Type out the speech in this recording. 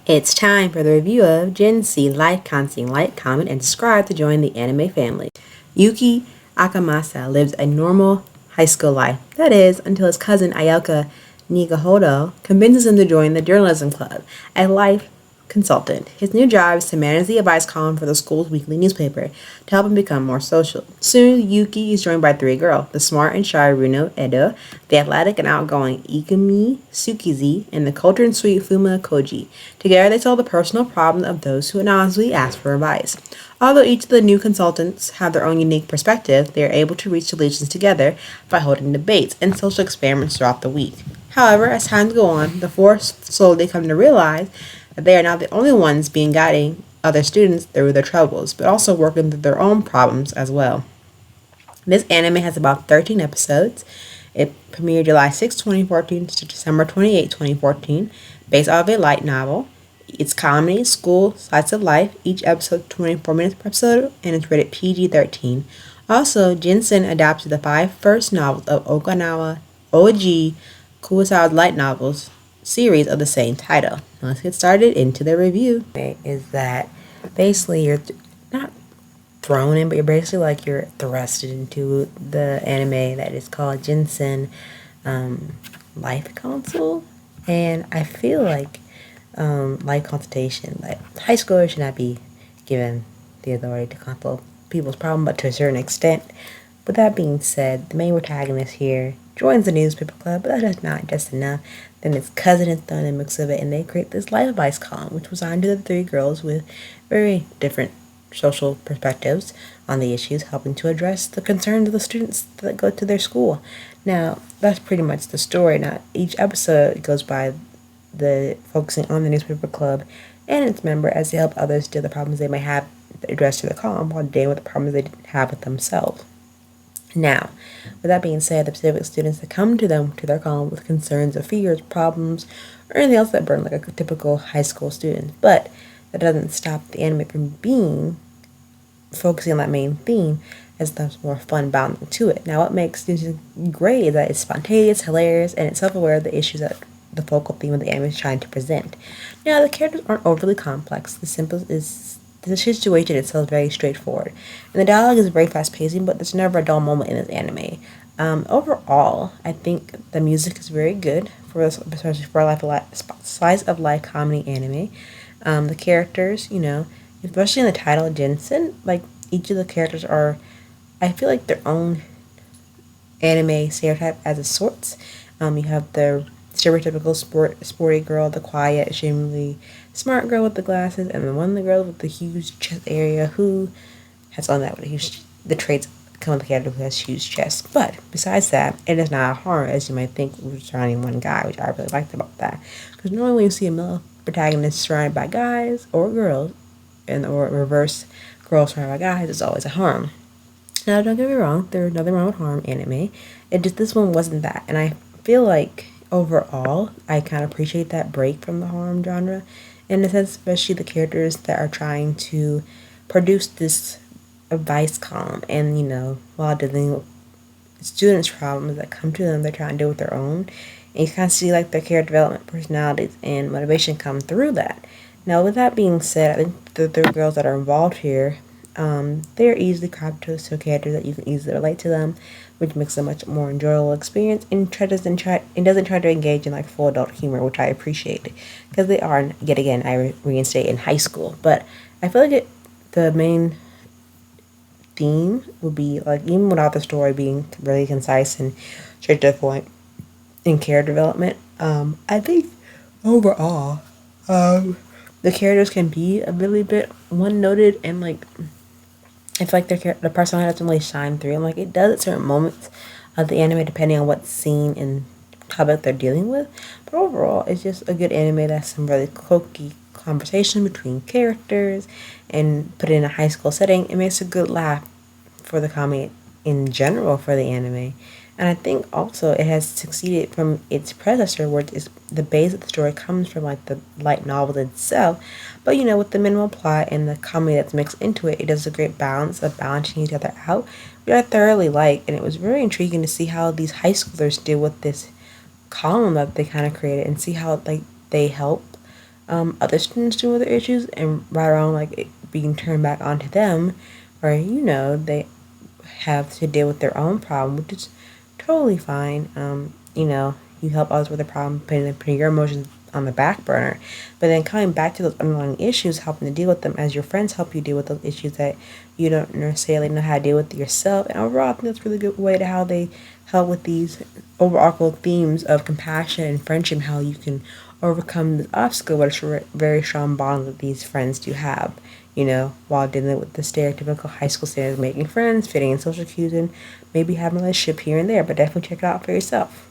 It's time for the review of JINSEI. Like, comment, and subscribe to join the anime family. Yuki Akamasa lives a normal high school life. That is, until his cousin Ayoka Nigahodo convinces him to join the journalism club, a life consultant. His new job is to manage the advice column for the school's weekly newspaper to help him become more social. Soon, Yuki is joined by three girls: the smart and shy Runo Edo, the athletic and outgoing Ikumi Tsukizi, and the cultured and sweet Fuma Koji. Together, they solve the personal problems of those who anonymously ask for advice. Although each of the new consultants have their own unique perspective, they are able to reach solutions together by holding debates and social experiments throughout the week. However, as time goes on, the four slowly come to realize that they are not the only ones guiding other students through their troubles, but also working through their own problems as well. This anime has about 13 episodes. It premiered July 6, 2014 to December 28, 2014, based off of a light novel. It's comedy, school, slice of life. Each episode 24 minutes per episode, and it's rated PG-13. Also, JINSEI adapted the 5 first novels of Okinawa OG Kurosawa's light novels series of the same title. Now let's get started into the review. Is that basically you're not thrown in, but you're thrusted into the anime that is called JINSEI Life Counsel, and I feel like life consultation, like high schoolers should not be given the authority to consult people's problem, but to a certain extent. With that being said, the main protagonist here joins the newspaper club, but that is not just enough. Then his cousin is thrown in the mix of it, and they create this life advice column, which was assigned to the three girls with very different social perspectives on the issues, helping to address the concerns of the students that go to their school. Now, that's pretty much the story. Now, each episode goes by the focusing on the newspaper club and its member as they help others deal with the problems they may have addressed to the column while dealing with the problems they have with themselves. Now, with that being said, the specific students that come to their column with concerns or fears, problems, or anything else that burn like a typical high school student. But that doesn't stop the anime from focusing on that main theme, as there's more fun bound to it. Now, what makes this great is that it's spontaneous, hilarious, and it's self-aware of the issues that the focal theme of the anime is trying to present. Now, the characters aren't overly complex. The situation itself is very straightforward, and the dialogue is very fast-paced, but there's never a dull moment in this anime. Overall, I think the music is very good especially for a slice of life comedy anime. The characters, especially in the title JINSEI, like each of the characters are, I feel like their own anime stereotype as a sorts. You have the stereotypical sporty girl, the quiet, extremely smart girl with the glasses, and then one of the girls with the huge chest area who has on that with the traits come with the character who has huge chest. But besides that, it is not a harm as you might think surrounding one guy, which I really liked about that. Because normally when you see a male protagonist surrounded by guys or girls, or reverse girls surrounded by guys, it's always a harm. Now, don't get me wrong, there's nothing wrong with harm anime. This one wasn't that, and I feel like overall, I kind of appreciate that break from the harem genre, in a sense, especially the characters that are trying to produce this advice column, and while dealing with students' problems that come to them, they're trying to deal with their own, and you kind of see like their character development, personalities, and motivation come through that. Now, with that being said, I think the three girls that are involved here, they are easily crafted to characters that you can easily relate to them, which makes it a much more enjoyable experience, and doesn't try to engage in like full adult humor, which I appreciate, because they are, yet again, I reinstate, in high school. But I feel like the main theme would be, like, even without the story being really concise and straight to the point in character development, I think overall, the characters can be a really bit one-noted, and like I feel like the personality doesn't really shine through. And like it does at certain moments of the anime, depending on what scene and topic they're dealing with. But overall, it's just a good anime that's some really cokey conversation between characters, and put it in a high school setting. It makes a good laugh for the comedy in general for the anime. And I think also it has succeeded from its predecessor, where it's the base of the story comes from like the light novel itself. But with the minimal plot and the comedy that's mixed into it, it does a great balance of balancing each other out, which I thoroughly like. And it was very intriguing to see how these high schoolers deal with this column that they kind of created and see how like they help other students deal with their issues and right around like it being turned back onto them, or they have to deal with their own problem, which is totally fine. You help others with a problem, putting your emotions on the back burner, but then coming back to those underlying issues, helping to deal with them as your friends help you deal with those issues that you don't necessarily know how to deal with yourself. And overall, I think that's a really good way to how they help with these overarching themes of compassion and friendship, how you can overcome this obstacle, but it's a very strong bond that these friends do have, while dealing with the stereotypical high school standards, making friends, fitting in social cues, and maybe having a relationship here and there. But definitely check it out for yourself.